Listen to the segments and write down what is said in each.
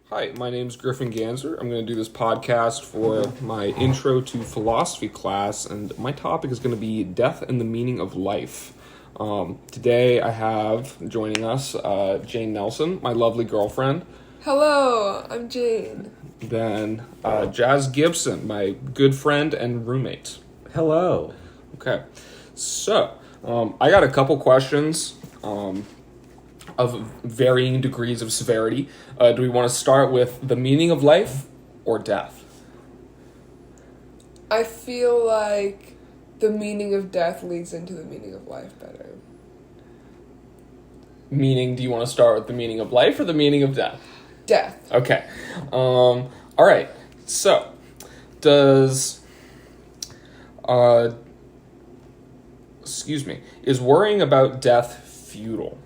Hi, my name's Griffin Gansar. I'm going to do this podcast for my intro to philosophy class, and my topic is going to be death and the meaning of life. Today I have joining us Jane Nelson, my lovely girlfriend. Hello, I'm Jane. Then Jazz Gibson, my good friend and roommate. Hello. Okay, so I got a couple questions of varying degrees of severity. Do we want to start with the meaning of life or death? I feel like the meaning of death leads into the meaning of life better. Meaning, do you want to start with the meaning of life or the meaning of death? Death. Okay. All right. So, is worrying about death futile?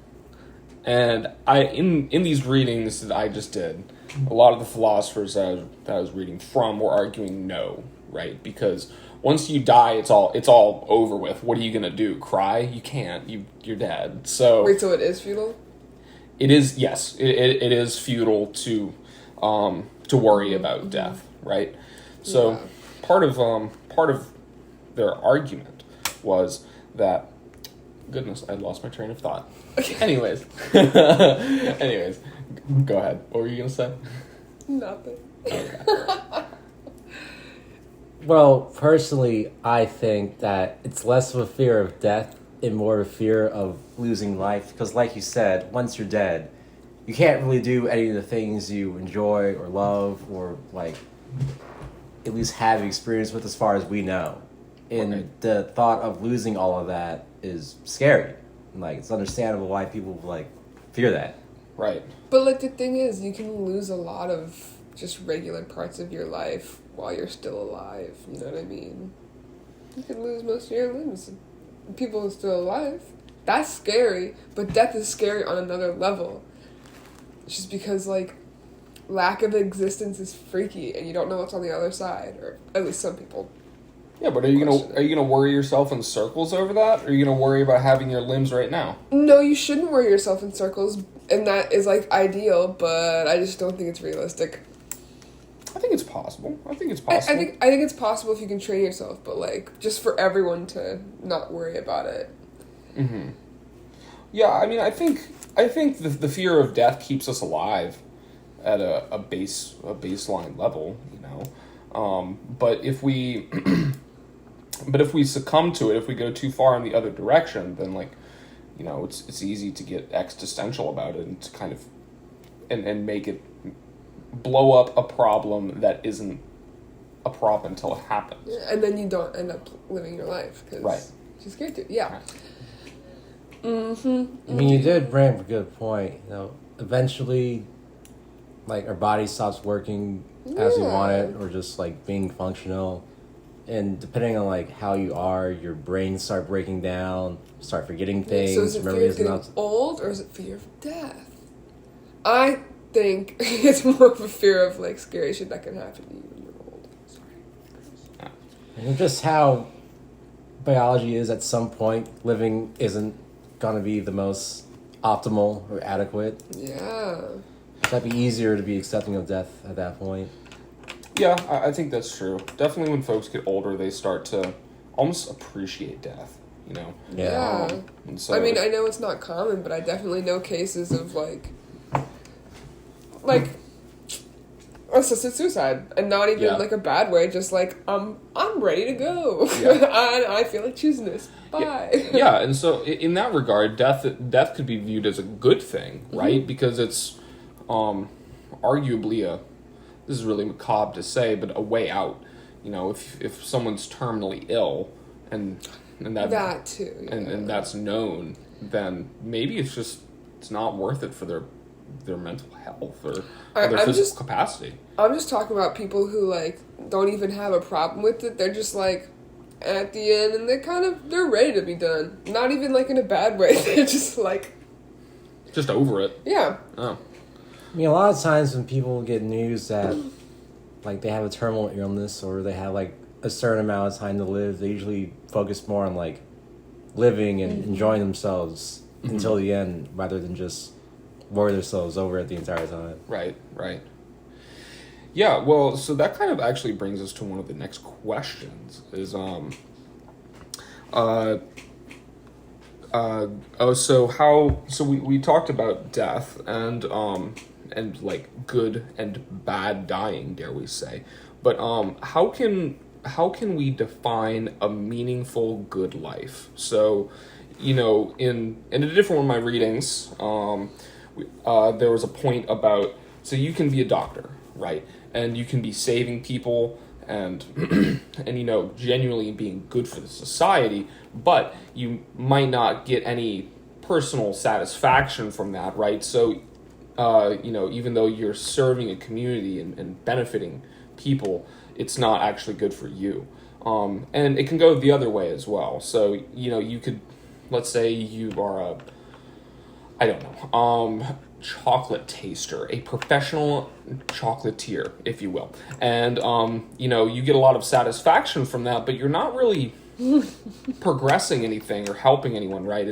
And in these readings that I just did, a lot of the philosophers that I was reading from were arguing no, right? Because once you die, it's all over with. What are you gonna do? Cry? You can't. You're dead. So wait, so it is futile? It is, yes. It is futile to worry about death, right? So part of their argument was that, goodness, I lost my train of thought. Anyways, go ahead. What were you gonna say? Nothing. Okay. Well, personally, I think that it's less of a fear of death and more of a fear of losing life. Because like you said, once you're dead, you can't really do any of the things you enjoy or love or, like, at least have experience with as far as we know. And the thought of losing all of that is scary. Like, it's understandable why people, like, fear that. Right. But, like, the thing is, you can lose a lot of just regular parts of your life while you're still alive. You know what I mean? You could lose most of your limbs. People are still alive. That's scary, but death is scary on another level. Just because, like, lack of existence is freaky, and you don't know what's on the other side, or at least some people. Yeah, but are you gonna worry yourself in circles over that? Or are you gonna worry about having your limbs right now? No, you shouldn't worry yourself in circles, and that is, like, ideal, but I just don't think it's realistic. I think it's possible. I think it's possible if you can train yourself, but, like, just for everyone to not worry about it. Mm-hmm. Yeah, I mean, I think the fear of death keeps us alive at a baseline level, you know. But if we succumb to it, if we go too far in the other direction, then, like, you know, it's easy to get existential about it and to kind of and make it blow up a problem that isn't a problem until it happens. And then you don't end up living your life because you're scared to. Yeah. Right. I mean, you did bring up a good point. You know, eventually, like, our body stops working as we want it, or just, like, being functional. And depending on, like, how you are, your brain start breaking down, start forgetting things. So is it fear of getting old, or is it fear of death? I think it's more of a fear of, like, scary shit that can happen to you when you're old. Sorry. And just how biology is at some point, living isn't going to be the most optimal or adequate. Yeah. That'd be easier to be accepting of death at that point. Yeah, I think that's true. Definitely when folks get older, they start to almost appreciate death, you know? Yeah. And so, I mean, I know it's not common, but I definitely know cases of, like assisted suicide, and not even like a bad way, just like, I'm ready to go. Yeah. I feel like choosing this. Bye. Yeah, and so in that regard, death could be viewed as a good thing, right? Mm-hmm. Because it's arguably this is really macabre to say, but a way out. You know, if someone's terminally ill and that too, yeah. and that's known, then maybe it's not worth it for their mental health or their physical capacity. I'm just talking about people who, like, don't even have a problem with it. They're just, like, at the end, and they're ready to be done. Not even, like, in a bad way. They're just, like, just over it. Yeah. Oh. I mean, a lot of times when people get news that, like, they have a terminal illness or they have, like, a certain amount of time to live, they usually focus more on, like, living and enjoying themselves until the end rather than just worry themselves over it the entire time. Right, right. Yeah, well, so that kind of actually brings us to one of the next questions. Is uh, we talked about death and like good and bad dying, dare we say, but how can we define a meaningful good life? So, in a different one of my readings, there was a point about, so you can be a doctor, right? And you can be saving people and and genuinely being good for the society, but you might not get any personal satisfaction from that, right? So even though you're serving a community and benefiting people, it's not actually good for you. And it can go the other way as well. So you could, let's say you are I don't know, chocolate taster, a professional chocolatier, if you will. And, you get a lot of satisfaction from that, but you're not really progressing anything or helping anyone, right?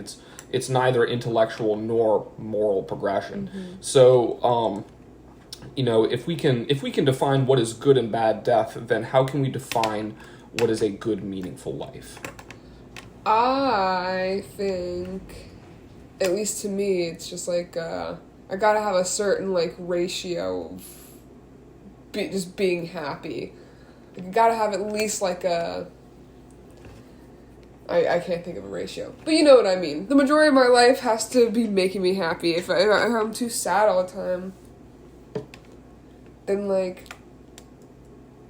It's neither intellectual nor moral progression. Mm-hmm. So, if we can define what is good and bad death, then how can we define what is a good, meaningful life? I think, at least to me, it's just like, I gotta have a certain, like, ratio of just being happy. Like, you gotta have at least, like, I can't think of a ratio. But you know what I mean. The majority of my life has to be making me happy. If I'm too sad all the time, then, like,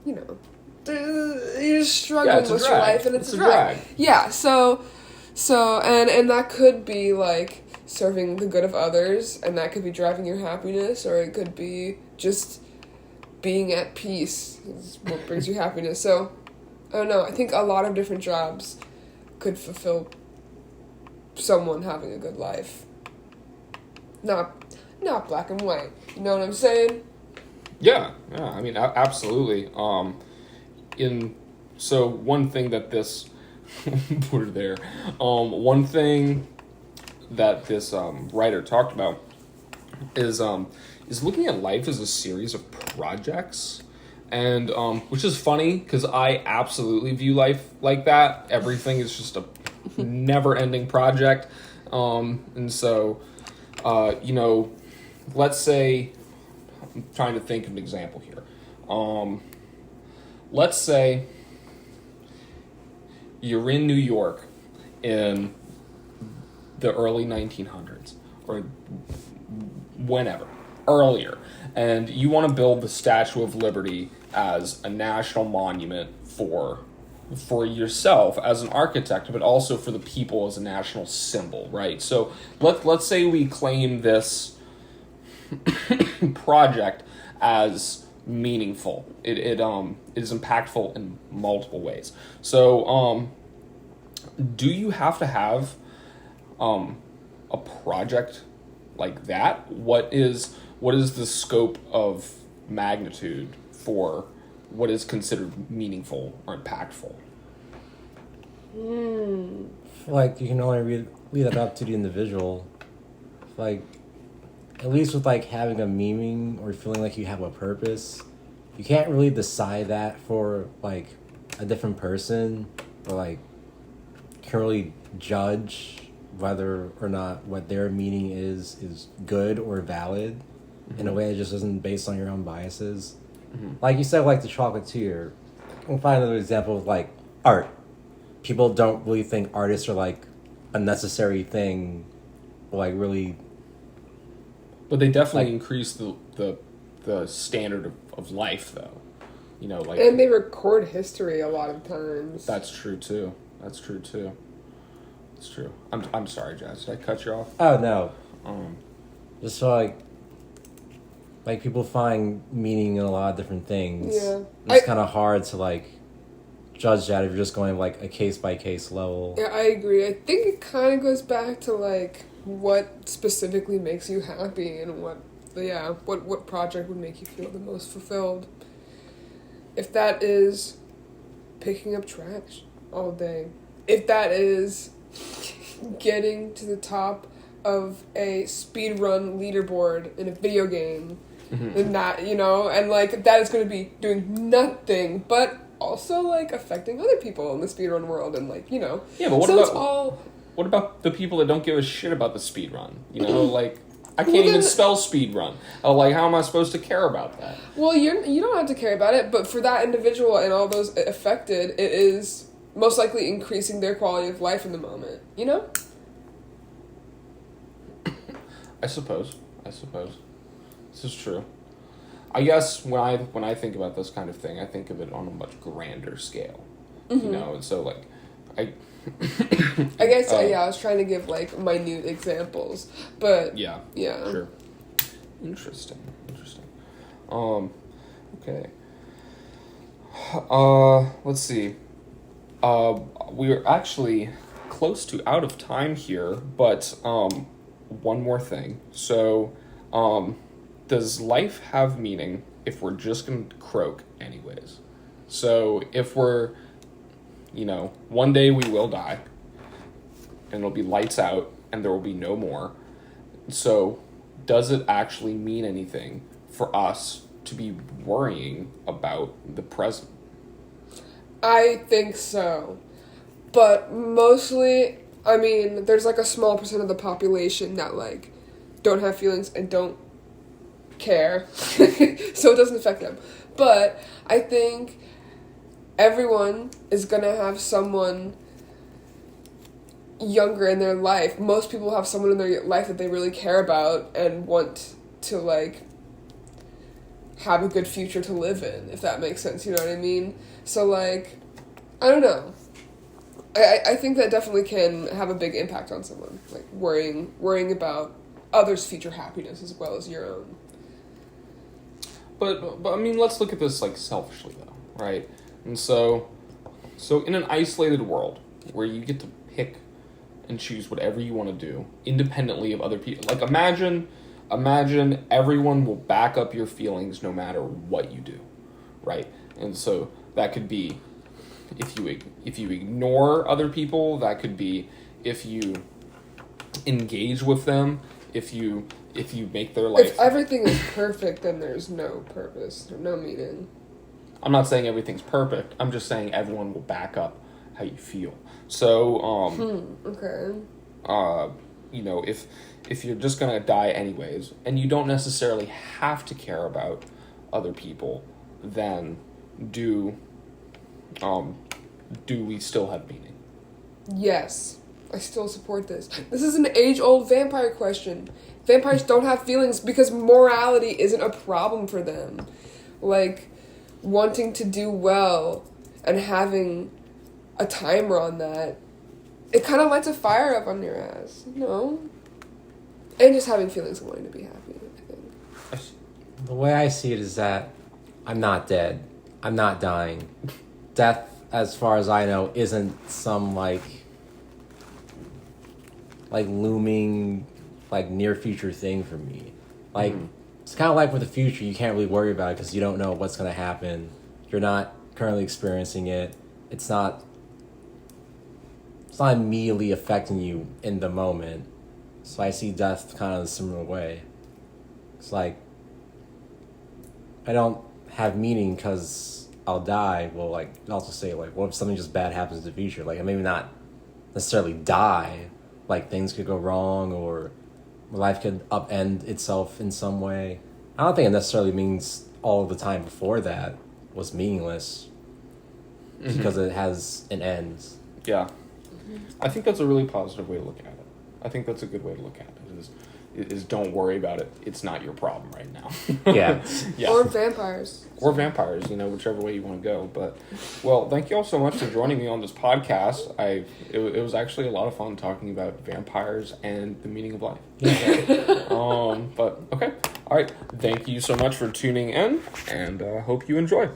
you're just struggling with your life, and it's a drag. Yeah, so, and that could be, like, serving the good of others, and that could be driving your happiness, or it could be just being at peace is what brings you happiness. So, I don't know, I think a lot of different jobs could fulfill someone having a good life. Not black and white, you know what I'm saying? Yeah, I mean, absolutely. So one thing that this put it there, one thing that this writer talked about is looking at life as a series of projects, and which is funny because I absolutely view life like that. Everything is just a never-ending project, and so let's say, I'm trying to think of an example here. Let's say you're in New York in the early 1900s or whenever, earlier, and you want to build the Statue of Liberty as a national monument for yourself as an architect, but also for the people as a national symbol, right? So let's say we claim this project as meaningful. It is impactful in multiple ways. So do you have to have a project like that? What is the scope of magnitude for what is considered meaningful or impactful? Like, you can only leave that up to the individual. Like, at least with, like, having a meaning or feeling like you have a purpose, you can't really decide that for, like, a different person, or, like, can't really judge whether or not what their meaning is good or valid, in a way that just isn't based on your own biases. Mm-hmm. Like you said, like the chocolatier, you can find another example of, like, art. People don't really think artists are, like, a necessary thing, like, really. But they definitely increase the standard of life, though. Like, and they record history a lot of times. That's true too. It's true. I'm sorry, Jazz. Did I cut you off? Oh no. Just so, like people find meaning in a lot of different things. Yeah. It's kind of hard to, like, judge that if you're just going, like, a case-by-case level. Yeah, I agree. I think it kind of goes back to, like, what specifically makes you happy and what project would make you feel the most fulfilled. If that is picking up trash all day, if that is getting to the top of a speedrun leaderboard in a video game, and not, and like that is going to be doing nothing but also like affecting other people in the speedrun world, and like Yeah, but what about the people that don't give a shit about the speedrun? Like I can't even spell speedrun. Like, how am I supposed to care about that? Well, you don't have to care about it, but for that individual and all those affected, it is most likely increasing their quality of life in the moment. I suppose. This is true. I guess when I think about this kind of thing, I think of it on a much grander scale. And so like I guess I was trying to give like minute examples, but yeah, sure. Interesting. Okay. Let's see. We're actually close to out of time here, but one more thing. So, does life have meaning if we're just gonna croak anyways? So if we're, one day we will die, and it'll be lights out, and there will be no more. So, does it actually mean anything for us to be worrying about the present? I think so. But mostly, I mean, there's like a small percent of the population that like don't have feelings and don't care. So it doesn't affect them. But I think everyone is going to have someone younger in their life. Most people have someone in their life that they really care about and want to like have a good future to live in, if that makes sense, you know what I mean? So like, I don't know. I think that definitely can have a big impact on someone, like worrying about others' future happiness as well as your own. But I mean, let's look at this like selfishly though, right? And so in an isolated world where you get to pick and choose whatever you want to do independently of other people, like imagine everyone will back up your feelings no matter what you do, right? And so that could be if you ignore other people, that could be if you engage with them, if you make their life... If everything is perfect, then there's no purpose or no meaning. I'm not saying everything's perfect. I'm just saying everyone will back up how you feel. So, okay. If you're just gonna die anyways, and you don't necessarily have to care about other people, then do we still have meaning? Yes. I still support this. This is an age-old vampire question. Vampires don't have feelings because morality isn't a problem for them. Like, wanting to do well and having a timer on that, it kind of lights a fire up on your ass, And just having feelings and wanting to be happy, I think. The way I see it is that I'm not dead. I'm not dying. Death, as far as I know, isn't some, like looming, near future thing for me. It's kind of like with the future, you can't really worry about it because you don't know what's going to happen. You're not currently experiencing it. It's not immediately affecting you in the moment. So I see death kind of a similar way. It's like, I don't have meaning because I'll die. Well, also say, what if something just bad happens in the future? Maybe not necessarily die. Things could go wrong or life could upend itself in some way. I don't think it necessarily means all of the time before that was meaningless because it has an end. Yeah. I think that's a really positive way to look at it. I think that's a good way to look at it, is don't worry about it. It's not your problem right now. Yeah. Or vampires. Or vampires, whichever way you want to go. But, well, thank you all so much for joining me on this podcast. It was actually a lot of fun talking about vampires and the meaning of life. Yeah. But, okay. All right. Thank you so much for tuning in, and hope you enjoy.